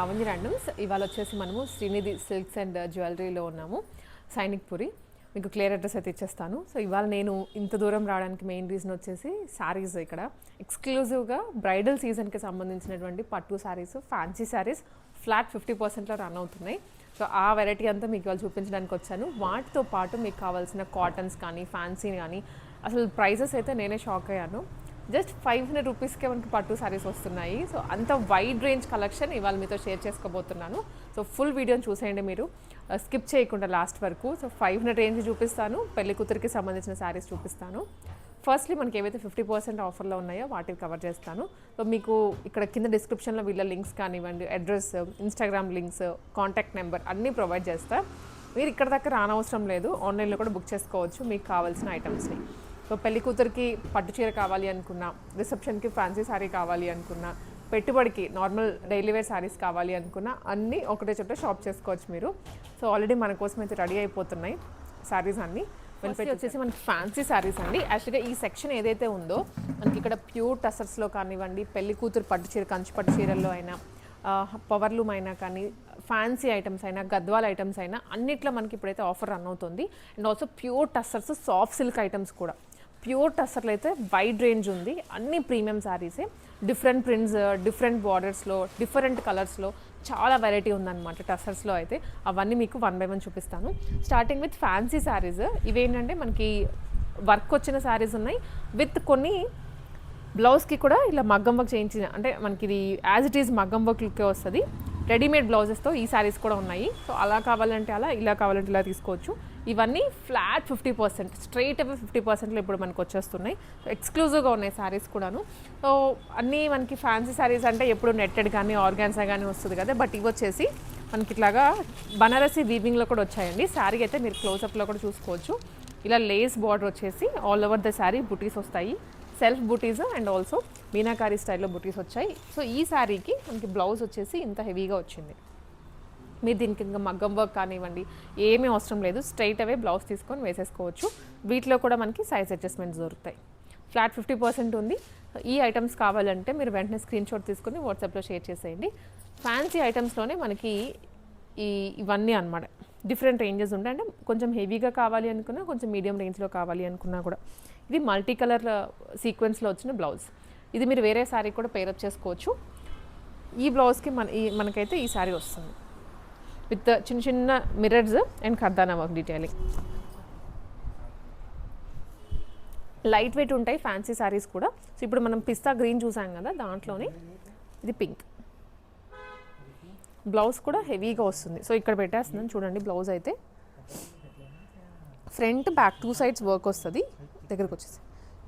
Lavanya randoms. ఇవాళ వచ్చేసి మనము శ్రీనిధి సిల్క్స్ అండ్ జ్యువెలరీలో ఉన్నాము, సైనిక్పురి. మీకు క్లియర్ అడ్రస్ అయితే ఇచ్చేస్తాను. సో ఇవాళ నేను ఇంత దూరం రావడానికి మెయిన్ రీజన్ వచ్చేసి శారీస్. ఇక్కడ ఎక్స్క్లూజివ్గా బ్రైడల్ సీజన్కి సంబంధించినటువంటి పట్టు శారీస్, ఫ్యాన్సీ శారీస్ ఫ్లాట్ 50%లో రన్ అవుతున్నాయి. సో ఆ వెరైటీ అంతా మీకు ఇవాళ చూపించడానికి వచ్చాను. వాటితో పాటు మీకు కావాల్సిన కాటన్స్ కానీ, ఫ్యాన్సీ కానీ, అసలు ప్రైజెస్ అయితే నేనే షాక్ అయ్యాను. జస్ట్ 500 రూపీస్కే మనకి పట్టు శారీస్ వస్తున్నాయి. సో అంత వైడ్ రేంజ్ కలెక్షన్ ఇవాళ మీతో షేర్ చేసుకోబోతున్నాను. సో ఫుల్ వీడియోని చూసేయండి మీరు, స్కిప్ చేయకుండా లాస్ట్ వరకు. సో 500 రేంజ్ చూపిస్తాను, పెళ్లి కూతురికి సంబంధించిన శారీస్ చూపిస్తాను. ఫస్ట్లీ మనకి ఏవైతే 50% ఆఫర్లో ఉన్నాయో వాటిని కవర్ చేస్తాను. సో మీకు ఇక్కడ కింద డిస్క్రిప్షన్లో వీళ్ళ లింక్స్ కానివ్వండి, address, Instagram links, contact number అన్నీ ప్రొవైడ్ చేస్తా. మీరు ఇక్కడ దాకా రానవసరం లేదు, ఆన్లైన్లో కూడా బుక్ చేసుకోవచ్చు మీకు కావాల్సిన ఐటమ్స్ని. సో పెళ్లి కూతురికి పట్టు చీర కావాలి అనుకున్నా, రిసెప్షన్కి ఫ్యాన్సీ శారీ కావాలి అనుకున్నా, పెట్టుబడికి నార్మల్ డైలీ వేర్ శారీస్ కావాలి అనుకున్నా అన్నీ ఒకటే చోట షాప్ చేసుకోవచ్చు మీరు. సో ఆల్రెడీ మన కోసం అయితే రెడీ అయిపోతున్నాయి శారీస్ అన్నీ. వచ్చేసి మనకి ఫ్యాన్సీ శారీస్ అండి. యాక్చువల్గా ఈ సెక్షన్ ఏదైతే ఉందో మనకి ఇక్కడ ప్యూర్ టసర్స్లో కానివ్వండి, పెళ్లి కూతురు పట్టు చీర, కంచి పట్టు చీరల్లో అయినా, పవర్లూమ్ అయినా కానీ, ఫ్యాన్సీ ఐటమ్స్ అయినా, గద్వాల్ ఐటమ్స్ అయినా అన్నిట్లో మనకి ఇప్పుడైతే ఆఫర్ రన్ అవుతుంది. And also pure tussars, soft silk items కూడా. ప్యూర్ టస్సర్లో అయితే వైడ్ రేంజ్ ఉంది, అన్ని ప్రీమియం శారీసే. డిఫరెంట్ ప్రింట్స్, డిఫరెంట్ బార్డర్స్లో, డిఫరెంట్ కలర్స్లో చాలా వెరైటీ ఉందన్నమాట టస్సర్స్లో అయితే. అవన్నీ మీకు 1 by 1 చూపిస్తాను. Starting with fancy saris. ఇవేంటంటే మనకి వర్క్ వచ్చిన శారీస్ ఉన్నాయి, విత్ కొన్ని బ్లౌజ్కి కూడా ఇలా మగ్గం వర్క్ చేయించిన, అంటే మనకి ఇది యాజ్ ఇట్ ఈజ్ మగ్గం వర్క్ లుక్కే వస్తుంది. రెడీమేడ్ బ్లౌజెస్తో ఈ శారీస్ కూడా ఉన్నాయి. సో అలా కావాలంటే అలా, ఇలా కావాలంటే ఇలా తీసుకోవచ్చు. ఇవన్నీ ఫ్లాట్ 50%, స్ట్రైట్ అవే 50%లో ఇప్పుడు మనకు వచ్చేస్తున్నాయి. సో ఎక్స్క్లూజివ్గా ఉన్నాయి శారీస్ కూడాను. సో అన్నీ మనకి ఫ్యాన్సీ శారీస్ అంటే ఎప్పుడు నెట్టెడ్ కానీ, ఆర్గాన్సా కానీ వస్తుంది కదా, బట్ ఇవి వచ్చేసి మనకి ఇట్లాగా బనారసీ వీవింగ్లో కూడా వచ్చాయండి. శారీ అయితే మీరు క్లోజప్లో కూడా చూసుకోవచ్చు. ఇలా లేస్ బార్డర్ వచ్చేసి ఆల్ ఓవర్ ద శారీ బుటీస్ వస్తాయి, self buttis and also meenakari స్టైల్లో బుటీస్ వచ్చాయి. సో ఈ శారీకి మనకి బ్లౌజ్ వచ్చేసి ఇంత హెవీగా వచ్చింది. మీరు దీనికి ఇంకా మగ్గం వర్క్ కానివ్వండి ఏమీ అవసరం లేదు, స్ట్రైట్ అవే బ్లౌజ్ తీసుకొని వేసేసుకోవచ్చు. వీటిలో కూడా మనకి సైజ్ అడ్జస్ట్మెంట్స్ దొరుకుతాయి. ఫ్లాట్ 50% ఉంది. ఈ ఐటమ్స్ కావాలంటే మీరు వెంటనే స్క్రీన్ షాట్ తీసుకొని వాట్సాప్లో షేర్ చేసేయండి. ఫ్యాన్సీ ఐటమ్స్లోనే మనకి ఇవన్నీ అన్నమాట డిఫరెంట్ రేంజెస్ ఉంటాయి. అంటే కొంచెం హెవీగా కావాలి అనుకున్నా, కొంచెం మీడియం రేంజ్లో కావాలి అనుకున్నా కూడా. ఇది మల్టీ కలర్ సీక్వెన్స్లో వచ్చిన బ్లౌజ్. ఇది మీరు వేరే శారీ కూడా పేరప్ చేసుకోవచ్చు. ఈ బ్లౌజ్కి మనకైతే ఈ శారీ వస్తుంది విత్ చిన్న చిన్న మిర్రర్స్ అండ్ ఖర్దానా వర్క్ డీటెయిలింగ్. లైట్ వెయిట్ ఉంటాయి ఫ్యాన్సీ శారీస్ కూడా. సో ఇప్పుడు మనం పిస్తా గ్రీన్ చూసాం కదా, దాంట్లోనే ఇది పింక్. బ్లౌజ్ కూడా హెవీగా వస్తుంది. సో ఇక్కడ పెట్టేస్తున్నాను చూడండి. బ్లౌజ్ అయితే ఫ్రంట్ బ్యాక్ 2 sides వర్క్ వస్తుంది. దగ్గరకు వచ్చేసి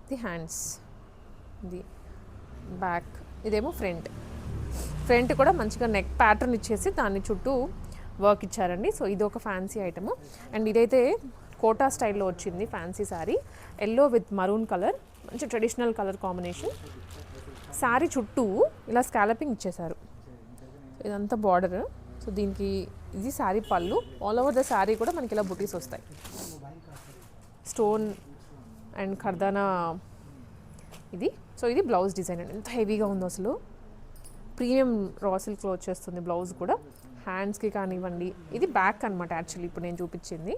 ఇది హ్యాండ్స్, ఇది బ్యాక్, ఇదేమో ఫ్రంట్ కూడా మంచిగా నెక్ ప్యాటర్న్ ఇచ్చేసి దాన్ని చుట్టూ వర్క్ ఇచ్చారండి. సో ఇది ఒక ఫ్యాన్సీ ఐటమ్. అండ్ ఇదైతే కోటా స్టైల్లో వచ్చింది fancy sari. Yellow with maroon colour, మంచి ట్రెడిషనల్ కలర్ కాంబినేషన్. శారీ చుట్టూ ఇలా స్కాలపింగ్ ఇచ్చేశారు. ఇదంతా బార్డర్. సో దీనికి ఇది శారీ పళ్ళు. ఆల్ ఓవర్ ద శారీ కూడా మనకి ఇలా బుటీస్ వస్తాయి. స్టోన్ అండ్ ఖర్దానా ఇది. సో ఇది బ్లౌజ్ డిజైన్ అండి. ఎంత హెవీగా ఉందో అసలు. ప్రీమియం రా సిల్క్లో వచ్చేస్తుంది బ్లౌజ్ కూడా. హ్యాండ్స్కి కానివ్వండి. ఇది బ్యాక్ అనమాట యాక్చువల్లీ ఇప్పుడు నేను చూపించింది.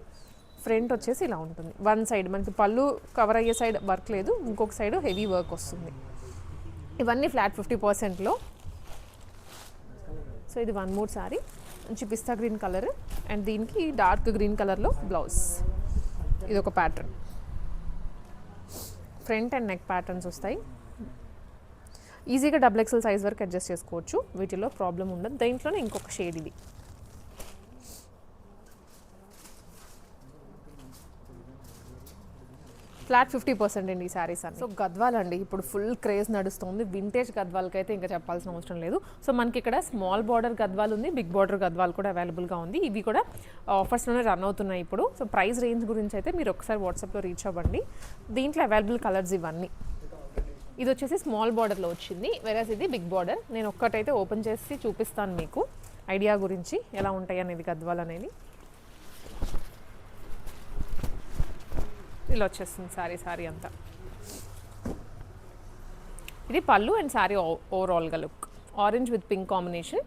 ఫ్రంట్ వచ్చేసి ఇలా ఉంటుంది. వన్ సైడ్ మనకి పళ్ళు కవర్ అయ్యే సైడ్ వర్క్ లేదు, ఇంకొక సైడ్ హెవీ వర్క్ వస్తుంది. ఇవన్నీ ఫ్లాట్ 50%లో. సో ఇది 1 more శారీ, మంచి పిస్తా గ్రీన్ కలర్ అండ్ దీనికి డార్క్ గ్రీన్ కలర్లో బ్లౌజ్. ఇది ఒక pattern. Front and neck patterns వస్తాయి. ఈజీగా XXL సైజ్ వరకు అడ్జస్ట్ చేసుకోవచ్చు, వీటిలో ప్రాబ్లం ఉండదు. దీంట్లోనే ఇంకొక షేడ్ ఇది. ఫ్లాట్ 50% అండి ఈ శారీస్ అన్ని. సో గద్వాల్ అండి ఇప్పుడు ఫుల్ క్రేజ్ నడుస్తుంది. వింటేజ్ గద్వాల్కి అయితే ఇంకా చెప్పాల్సిన అవసరం లేదు. సో మనకి ఇక్కడ స్మాల్ బార్డర్ గద్వాల్ ఉంది, బిగ్ బార్డర్ గద్వాల్ కూడా అవైలబుల్గా ఉంది. ఇవి కూడా ఆఫర్స్లోనే రన్ అవుతున్నాయి ఇప్పుడు. సో ప్రైస్ రేంజ్ గురించి అయితే మీరు ఒకసారి వాట్సాప్లో రీచ్ అవ్వండి. దీంట్లో అవైలబుల్ కలర్స్ ఇవన్నీ. ఇది వచ్చేసి స్మాల్ బార్డర్లో వచ్చింది, వెరాజ్ ఇది బిగ్ బార్డర్. నేను ఒక్కటైతే ఓపెన్ చేసి చూపిస్తాను మీకు ఐడియా గురించి ఎలా ఉంటాయి అనేది గద్వాల్ అనేది. ఇలా వచ్చేస్తుంది శారీ అంతా. ఇది పళ్ళు అండ్ శారీ ఓవరాల్గా look. Orange with pink combination.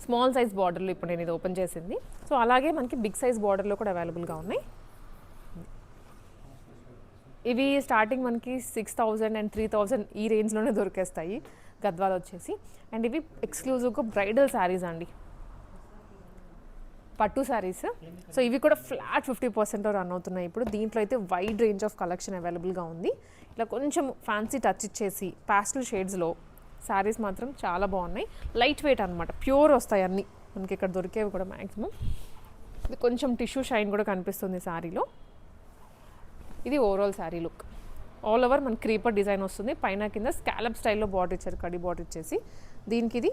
Small size బార్డర్లో ఇప్పుడు నేను ఇది ఓపెన్ చేసింది. సో అలాగే మనకి బిగ్ సైజ్ బార్డర్లో కూడా అవైలబుల్గా ఉన్నాయి. ఇవి స్టార్టింగ్ మనకి 6,000 అండ్ 3,000 ఈ రేంజ్లోనే దొరికేస్తాయి గద్వాలు వచ్చేసి. అండ్ ఇవి ఎక్స్క్లూజివ్గా బ్రైడల్ శారీస్ అండి, పట్టు శారీస్. సో ఇవి కూడా ఫ్లాట్ 50% రన్ అవుతున్నాయి ఇప్పుడు. దీంట్లో అయితే వైడ్ రేంజ్ ఆఫ్ కలెక్షన్ అవైలబుల్గా ఉంది. ఇలా కొంచెం ఫ్యాన్సీ టచ్ ఇచ్చేసి ప్యాస్టల్ షేడ్స్లో శారీస్ మాత్రం చాలా బాగున్నాయి. లైట్ వెయిట్ అనమాట, ప్యూర్ వస్తాయి అన్నీ మనకి ఇక్కడ దొరికేవి కూడా మ్యాక్సిమం. ఇది కొంచెం టిష్యూ షైన్ కూడా కనిపిస్తుంది శారీలో. ఇది overall sari look. All over మన క్రీపర్ డిజైన్ వస్తుంది, పైన కింద స్కాలప్ స్టైల్లో బార్డర్ ఇచ్చారు, కడి బార్డర్ ఇచ్చేసి. దీనికి ఇది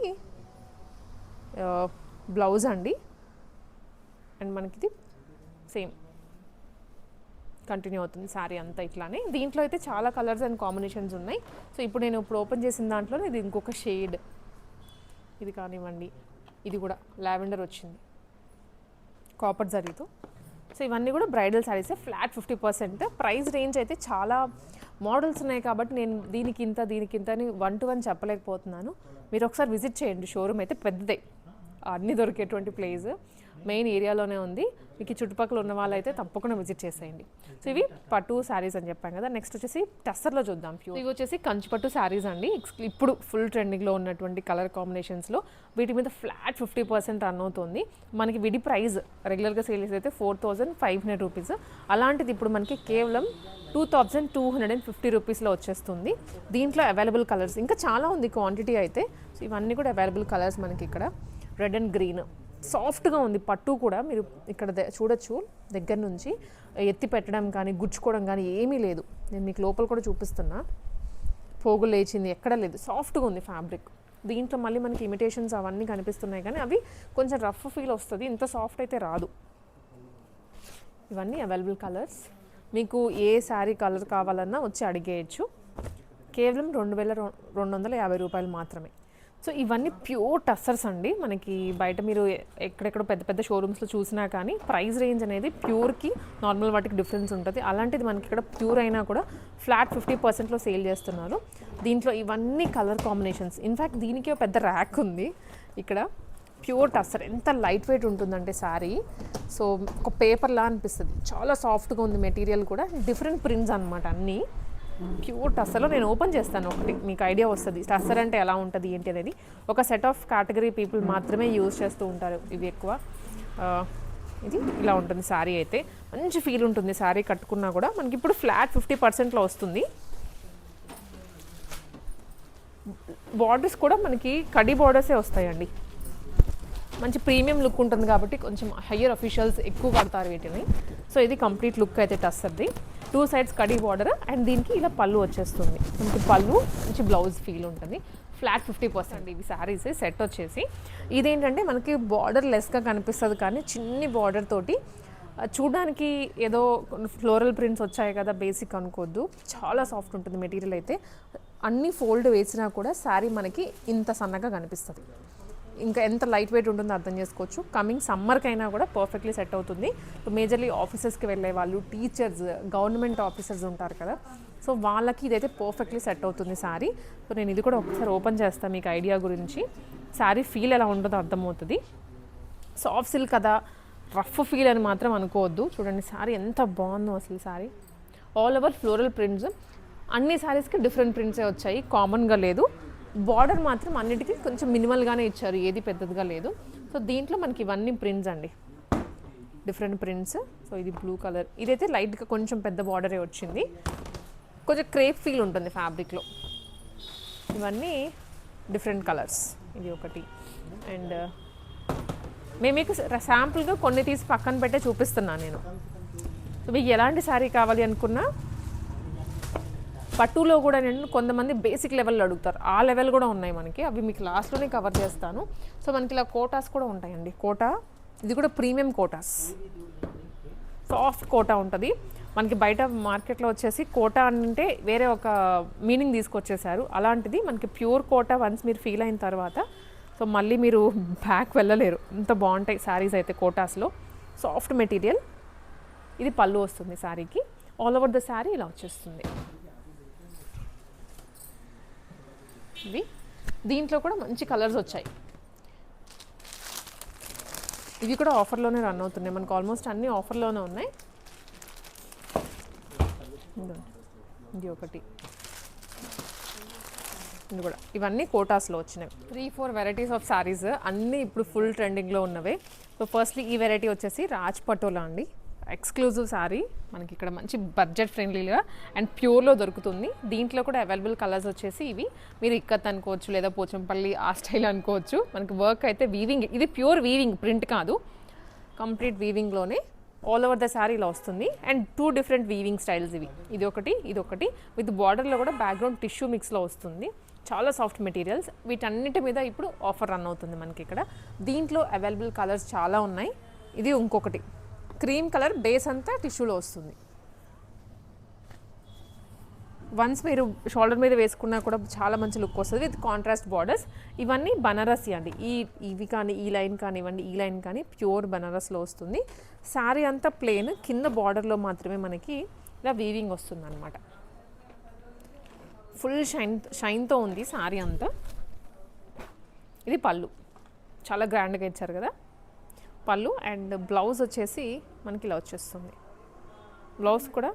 బ్లౌజ్ అండి. అండ్ మనకి ఇది సేమ్ కంటిన్యూ అవుతుంది శారీ అంతా ఇట్లానే. దీంట్లో అయితే చాలా కలర్స్ అండ్ కాంబినేషన్స్ ఉన్నాయి. సో ఇప్పుడు నేను ఓపెన్ చేసిన దాంట్లో ఇది ఇంకొక షేడ్, ఇది కానివ్వండి, ఇది కూడా లావెండర్ వచ్చింది కాపర్ జరీతో. సో ఇవన్నీ కూడా బ్రైడల్ శారీసే, ఫ్లాట్ 50%. ప్రైస్ రేంజ్ అయితే చాలా మోడల్స్ ఉన్నాయి కాబట్టి నేను దీనికి ఇంత అని 1 to 1 చెప్పలేకపోతున్నాను. మీరు ఒకసారి విజిట్ చేయండి, షోరూమ్ అయితే పెద్దదే, అన్నీ దొరికేటువంటి ప్లేస్ మెయిన్ ఏరియాలోనే ఉంది. మీకు చుట్టుపక్కల ఉన్న వాళ్ళైతే తప్పకుండా విజిట్ చేసేయండి. సో ఇవి పట్టు శారీస్ అని చెప్పాం కదా. నెక్స్ట్ వచ్చేసి టస్సర్లో చూద్దాం. ఇవి వచ్చేసి కంచిపట్టు శారీస్ అండి. ఇప్పుడు ఫుల్ ట్రెండింగ్లో ఉన్నటువంటి కలర్ కాంబినేషన్స్లో వీటి మీద ఫ్లాట్ 50% రన్ అవుతుంది. మనకి విడి ప్రైస్ రెగ్యులర్గా సేల్ అయితే 4,500 రూపీస్. అలాంటిది ఇప్పుడు మనకి కేవలం 2,250 రూపీస్లో వచ్చేస్తుంది. దీంట్లో అవైలబుల్ కలర్స్ ఇంకా చాలా ఉంది క్వాంటిటీ అయితే. సో ఇవన్నీ కూడా అవైలబుల్ కలర్స్ మనకి ఇక్కడ. రెడ్ అండ్ గ్రీన్ సాఫ్ట్గా ఉంది, పట్టు కూడా మీరు ఇక్కడ చూడొచ్చు. దగ్గర నుంచి ఎత్తి పెట్టడం కానీ గుచ్చుకోవడం కానీ ఏమీ లేదు. నేను మీకు లోపల కూడా చూపిస్తున్నా, పోగులు లేచింది ఎక్కడ లేదు, సాఫ్ట్గా ఉంది ఫ్యాబ్రిక్. దీంట్లో మళ్ళీ మనకి ఇమిటేషన్స్ అవన్నీ కనిపిస్తున్నాయి కానీ అవి కొంచెం రఫ్ ఫీల్ వస్తుంది, ఇంత సాఫ్ట్ అయితే రాదు. ఇవన్నీ అవైలబుల్ కలర్స్. మీకు ఏ శారీ కలర్ కావాలన్నా వచ్చి అడిగేయచ్చు. కేవలం 2,250 రూపాయలు మాత్రమే. సో ఇవన్నీ ప్యూర్ టస్సర్స్ అండి. మనకి బయట మీరు ఎక్కడెక్కడ పెద్ద పెద్ద షోరూమ్స్లో చూసినా కానీ ప్రైస్ రేంజ్ అనేది ప్యూర్కి నార్మల్ వాటికి డిఫరెన్స్ ఉంటుంది. అలాంటిది మనకి ఇక్కడ ప్యూర్ అయినా కూడా ఫ్లాట్ 50%లో సేల్ చేస్తున్నారు. దీంట్లో ఇవన్నీ కలర్ కాంబినేషన్స్. ఇన్ఫ్యాక్ట్ దీనికి పెద్ద ర్యాక్ ఉంది ఇక్కడ. ప్యూర్ టస్సర్ ఎంత లైట్ వెయిట్ ఉంటుందంటే శారీ, సో ఒక పేపర్లా అనిపిస్తుంది. చాలా సాఫ్ట్గా ఉంది మెటీరియల్ కూడా. డిఫరెంట్ ప్రింట్స్ అనమాట అన్నీ. ప్యూర్ టస్సర్లో నేను ఓపెన్ చేస్తాను, ఒకటి మీకు ఐడియా వస్తుంది టస్సర్ అంటే ఎలా ఉంటుంది ఏంటి అనేది. ఒక సెట్ ఆఫ్ కేటగిరీ పీపుల్ మాత్రమే యూజ్ చేస్తూ ఉంటారు ఇవి ఎక్కువ. ఇది ఇలా ఉంటుంది శారీ అయితే, మంచి ఫీల్ ఉంటుంది శారీ కట్టుకున్నా కూడా. మనకి ఇప్పుడు ఫ్లాట్ 50%లో వస్తుంది. బార్డర్స్ కూడా మనకి కడి బార్డర్సే వస్తాయండి. మంచి ప్రీమియం లుక్ ఉంటుంది కాబట్టి కొంచెం హయ్యర్ అఫీషియల్స్ ఎక్కువ వాడతారు వీటిని. సో ఇది కంప్లీట్ లుక్ అయితే టస్సర్ది. 2 sides కడి బార్డర్ అండ్ దీనికి ఇలా పళ్ళు వచ్చేస్తుంది. మనకి పళ్ళు మంచి బ్లౌజ్ ఫీల్ ఉంటుంది. ఫ్లాట్ 50% ఇవి శారీస్ సెట్ వచ్చేసి. ఇదేంటంటే మనకి బార్డర్ లెస్గా కనిపిస్తుంది కానీ చిన్ని బార్డర్ తోటి చూడడానికి ఏదో ఫ్లోరల్ ప్రింట్స్ వచ్చాయి కదా బేసిక్ అనుకోవద్దు. చాలా సాఫ్ట్ ఉంటుంది మెటీరియల్ అయితే. అన్ని ఫోల్డ్ వేసినా కూడా శారీ మనకి ఇంత సన్నగా కనిపిస్తుంది. ఇంకా ఎంత లైట్ వెయిట్ ఉంటుందో అర్థం చేసుకోవచ్చు. కమింగ్ సమ్మర్కైనా కూడా పర్ఫెక్ట్లీ సెట్ అవుతుంది. మేజర్లీ ఆఫీసెస్కి వెళ్ళే వాళ్ళు, టీచర్స్, గవర్నమెంట్ ఆఫీసర్స్ ఉంటారు కదా, సో వాళ్ళకి ఇదైతే పర్ఫెక్ట్లీ సెట్ అవుతుంది శారీ. సో నేను ఇది కూడా ఒకసారి ఓపెన్ చేస్తాను మీకు ఐడియా గురించి. శారీ ఫీల్ ఎలా ఉంటుందో అర్థమవుతుంది. సాఫ్ట్ సిల్క్ కదా, రఫ్ ఫీల్ అని మాత్రం అనుకోవద్దు. చూడండి శారీ ఎంత బాగుందో అసలు. Sari all over floral prints. అన్ని శారీస్కి డిఫరెంట్ ప్రింట్సే వచ్చాయి, కామన్గా లేదు. బార్డర్ మాత్రం అన్నిటికీ కొంచెం మినిమల్గానే ఇచ్చారు, ఏది పెద్దదిగా లేదు. సో దీంట్లో మనకి ఇవన్నీ ప్రింట్స్ అండి, డిఫరెంట్ ప్రింట్స్. సో ఇది బ్లూ కలర్, ఇదైతే లైట్గా కొంచెం పెద్ద బార్డరే వచ్చింది. కొంచెం క్రేప్ ఫీల్ ఉంటుంది ఫ్యాబ్రిక్లో. ఇవన్నీ డిఫరెంట్ కలర్స్. ఇది ఒకటి. అండ్ మేము మీకు శాంపుల్గా కొన్ని తీసి పక్కన పెట్టే చూపిస్తున్నాను నేను. సో మీకు ఎలాంటి శారీ కావాలి అనుకున్నా పట్టులో కూడా నేను కొంతమంది బేసిక్ లెవెల్లో అడుగుతారు, ఆ లెవెల్ కూడా ఉన్నాయి మనకి. అవి మీకు లాస్ట్లోనే కవర్ చేస్తాను. సో మనకి ఇలా కోటాస్ కూడా ఉంటాయండి. కోటా, ఇది కూడా ప్రీమియం కోటాస్, సాఫ్ట్ కోటా ఉంటుంది మనకి. బయట మార్కెట్లో వచ్చేసి కోటా అంటే వేరే ఒక మీనింగ్ తీసుకొచ్చేసారు. అలాంటిది మనకి ప్యూర్ కోటా వన్స్ మీరు ఫీల్ అయిన తర్వాత సో మళ్ళీ మీరు బ్యాక్ వెళ్ళలేరు, అంత బాగుంటాయి శారీస్ అయితే కోటాస్లో. Soft material. ఇది పళ్ళు వస్తుంది శారీకి. ఆల్ ఓవర్ ద శారీ ఇలా వచ్చేస్తుంది. ఇవి దీంట్లో కూడా మంచి కలర్స్ వచ్చాయి. ఇవి కూడా ఆఫర్లోనే రన్ అవుతున్నాయి మనకు, ఆల్మోస్ట్ అన్నీ ఆఫర్లోనే ఉన్నాయి. ఇది ఒకటి, ఇది కూడా, ఇవన్నీ కోటాస్లో వచ్చినాయి. 3-4 వెరైటీస్ ఆఫ్ శారీస్ అన్నీ ఇప్పుడు ఫుల్ ట్రెండింగ్లో ఉన్నవే. సో ఫస్ట్లీ ఈ వెరైటీ వచ్చేసి రాజ్ పటోలా అండి, ఎక్స్క్లూజివ్ శారీ మనకి ఇక్కడ మంచి బడ్జెట్ ఫ్రెండ్లీగా అండ్ ప్యూర్లో దొరుకుతుంది. దీంట్లో కూడా అవైలబుల్ కలర్స్ వచ్చేసి ఇవి, మీరు ఇక్కత్ అనుకోవచ్చు లేదా పోచంపల్లి ఆ స్టైల్ అనుకోవచ్చు. మనకి వర్క్ అయితే వీవింగ్, ఇది ప్యూర్ వీవింగ్, ప్రింట్ కాదు, కంప్లీట్ వీవింగ్లోనే ఆల్ ఓవర్ ద శారీ ఇలా వస్తుంది. అండ్ 2 డిఫరెంట్ వీవింగ్ స్టైల్స్ ఇవి, ఇది ఒకటి విత్ బార్డర్లో కూడా బ్యాక్గ్రౌండ్ టిష్యూ మిక్స్లో వస్తుంది. చాలా సాఫ్ట్ మెటీరియల్స్. వీటన్నిటి మీద ఇప్పుడు ఆఫర్ రన్ అవుతుంది మనకి ఇక్కడ. దీంట్లో అవైలబుల్ కలర్స్ చాలా ఉన్నాయి. ఇది ఇంకొకటి క్రీమ్ కలర్, బేస్ అంతా టిష్యూలో వస్తుంది. వన్స్ మీరు షోల్డర్ మీద వేసుకున్నా కూడా చాలా మంచి లుక్ వస్తుంది విత్ కాంట్రాస్ట్ బార్డర్స్. ఇవన్నీ బనారసి అండి, ఇవి కానీ ఈ లైన్ కానివ్వండి, ఈ లైన్ కానీ ప్యూర్ బనారస్లో వస్తుంది. శారీ అంతా ప్లెయిన్, కింద బార్డర్లో మాత్రమే మనకి ఇలా వీవింగ్ వస్తుంది అనమాట. ఫుల్ షైన్తో ఉంది శారీ అంతా. ఇది పళ్ళు, చాలా గ్రాండ్గా ఇచ్చారు కదా పళ్ళు. అండ్ బ్లౌజ్ వచ్చేసి మనకి ఇలా వచ్చేస్తుంది. బ్లౌజ్ కూడా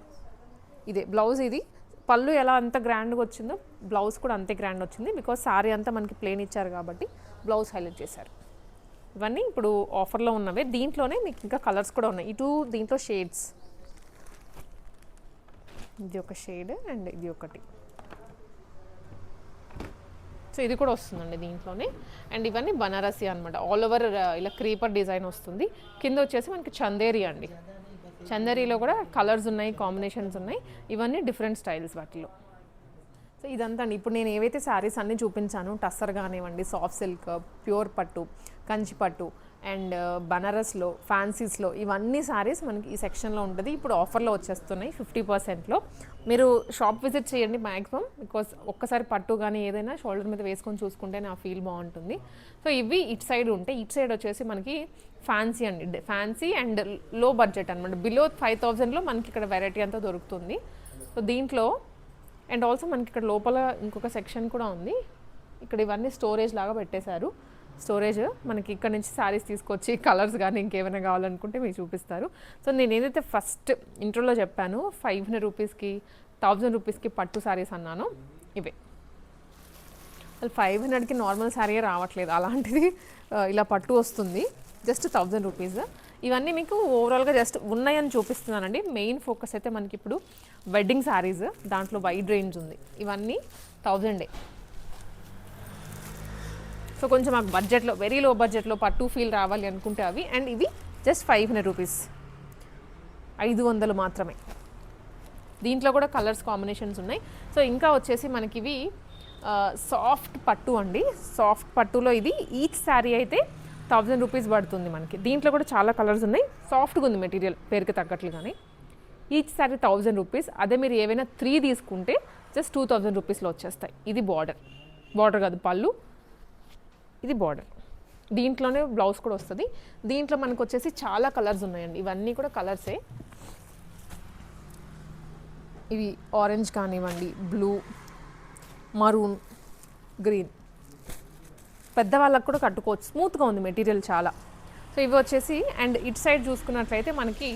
ఇదే బ్లౌజ్, ఇది పళ్ళు ఎలా అంత గ్రాండ్గా వచ్చిందో బ్లౌజ్ కూడా అంతే గ్రాండ్ వచ్చింది. బికాజ్ శారీ అంతా మనకి ప్లెయిన్ ఇచ్చారు కాబట్టి బ్లౌజ్ హైలైట్ చేశారు. ఇవన్నీ ఇప్పుడు ఆఫర్లో ఉన్నవే. దీంట్లోనే మీకు ఇంకా కలర్స్ కూడా ఉన్నాయి. దీంట్లో షేడ్స్, ఇది ఒక షేడ్ అండ్ ఇది ఒకటి. సో ఇది కూడా వస్తుందండి దీంట్లోనే. అండ్ ఇవన్నీ బనారసి అనమాట, ఆల్ ఓవర్ ఇలా క్రీపర్ డిజైన్ వస్తుంది. కింద వచ్చేసి మనకి చందేరి అండి, చందేరిలో కూడా కలర్స్ ఉన్నాయి, కాంబినేషన్స్ ఉన్నాయి. ఇవన్నీ డిఫరెంట్ స్టైల్స్ వాటిలో. సో ఇదంతా అండి ఇప్పుడు నేను ఏవైతే శారీస్ అన్నీ చూపించాను, టస్సర్ కానివ్వండి, సాఫ్ట్ సిల్క్, ప్యూర్ పట్టు, కంచి పట్టు అండ్ బనారస్లో, ఫ్యాన్సీస్లో, ఇవన్నీ శారీస్ మనకి ఈ సెక్షన్లో ఉంటుంది. ఇప్పుడు ఆఫర్లో వచ్చేస్తున్నాయి 50%లో. మీరు షాప్ విజిట్ చేయండి మ్యాక్సిమం, బికాస్ ఒక్కసారి పట్టు కానీ ఏదైనా షోల్డర్ మీద వేసుకొని చూసుకుంటే నా ఫీల్ బాగుంటుంది. సో ఇవి ఇటు సైడ్ ఉంటాయి. ఇటు సైడ్ వచ్చేసి మనకి ఫ్యాన్సీ అండి, ఫ్యాన్సీ అండ్ లో బడ్జెట్ అనమాట. బిలో 5000లో మనకి ఇక్కడ వెరైటీ అంతా దొరుకుతుంది. సో దీంట్లో అండ్ ఆల్సో మనకి ఇక్కడ లోపల ఇంకొక సెక్షన్ కూడా ఉంది. ఇక్కడ ఇవన్నీ స్టోరేజ్ లాగా పెట్టేశారు. స్టోరేజ్ మనకి ఇక్కడ నుంచి శారీస్ తీసుకొచ్చి కలర్స్ కానీ ఇంకేమైనా కావాలనుకుంటే మీకు చూపిస్తారు. సో నేను ఏదైతే ఫస్ట్ ఇంట్రోలో చెప్పాను 500 రూపీస్కి 1000 రూపీస్కి పట్టు శారీస్ అన్నాను, ఇవే. అసలు 500కి నార్మల్ శారీ రావట్లేదు, అలాంటిది ఇలా పట్టు వస్తుంది జస్ట్ 1000 రూపీస్. ఇవన్నీ మీకు ఓవరాల్గా జస్ట్ ఉన్నాయని చూపిస్తున్నానండి. మెయిన్ ఫోకస్ అయితే మనకి ఇప్పుడు వెడ్డింగ్ శారీస్, దాంట్లో వైడ్ రేంజ్ ఉంది. ఇవన్నీ 1000. సో కొంచెం మాకు బడ్జెట్లో, వెరీ లో బడ్జెట్లో పట్టు ఫీల్ రావాలి అనుకుంటే అవి. అండ్ ఇవి జస్ట్ 500 రూపీస్, 500 మాత్రమే. దీంట్లో కూడా కలర్స్ కాంబినేషన్స్ ఉన్నాయి. సో ఇంకా వచ్చేసి మనకి ఇవి సాఫ్ట్ పట్టు అండి. సాఫ్ట్ పట్టులో ఇది ఈచ్ శారీ అయితే 1000 రూపీస్ పడుతుంది మనకి. దీంట్లో కూడా చాలా కలర్స్ ఉన్నాయి. సాఫ్ట్గా ఉంది మెటీరియల్, పేరుకి తగ్గట్లుగానే. Each sari 1000 rupees. అదే మీరు ఏవైనా 3 తీసుకుంటే జస్ట్ 2000 రూపీస్లో వచ్చేస్తాయి. ఇది బార్డర్ కాదు, పళ్ళు, ఇది బార్డర్. దీంట్లోనే బ్లౌజ్ కూడా వస్తుంది. దీంట్లో మనకు వచ్చేసి చాలా కలర్స్ ఉన్నాయండి. ఇవన్నీ కూడా కలర్సే. ఇవి ఆరెంజ్ కానివ్వండి, బ్లూ, మరూన్, గ్రీన్. పెద్దవాళ్ళకు కూడా కట్టుకోవచ్చు, స్మూత్గా ఉంది మెటీరియల్ చాలా. సో ఇవి వచ్చేసి అండ్ ఇటు సైడ్ చూసుకున్నట్లయితే మనకి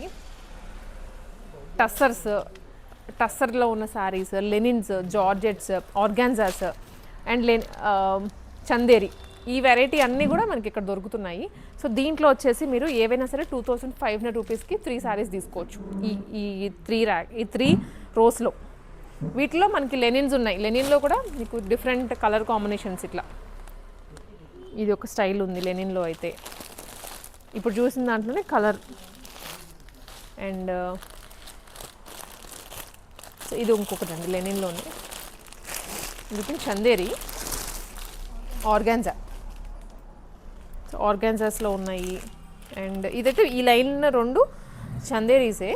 టస్సర్లో ఉన్న saris, linens, georgettes, organzas and Chanderi, ఈ వెరైటీ అన్నీ కూడా మనకి ఇక్కడ దొరుకుతున్నాయి. సో దీంట్లో వచ్చేసి మీరు ఏవైనా సరే 2500 రూపీస్కి 3 శారీస్ తీసుకోవచ్చు. ఈ 3 రోస్లో. వీటిలో మనకి లెనిన్స్ ఉన్నాయి. లెనిన్లో కూడా మీకు డిఫరెంట్ కలర్ కాంబినేషన్స్. ఇట్లా ఇది ఒక స్టైల్ ఉంది లెనిన్లో అయితే. ఇప్పుడు చూసిన దాంట్లోనే కలర్ అండ్ సో ఇది ఇంకొకటి అండి లెనిన్లోనే. ఇది చందేరి, ఆర్గాన్జా. సో ఆర్గాన్జాస్లో ఉన్నాయి. అండ్ ఇదైతే ఈ లైన్ 2 చందేరీసే.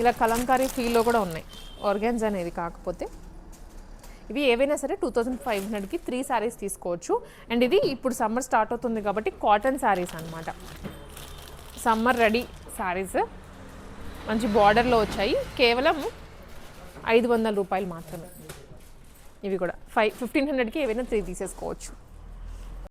ఇలా కలంకారీ ఫీల్లో కూడా ఉన్నాయి, ఆర్గాన్జా అనేది. కాకపోతే ఇవి ఏవైనా సరే 2500కి 3 శారీస్ తీసుకోవచ్చు. అండ్ ఇది ఇప్పుడు సమ్మర్ స్టార్ట్ అవుతుంది కాబట్టి కాటన్ శారీస్ అనమాట. సమ్మర్ రెడీ శారీస్ మంచి బార్డర్లో వచ్చాయి. కేవలం 500 రూపాయలు మాత్రమే. ఇవి కూడా 1500కి ఏవైనా 3 తీసేసుకోవచ్చు.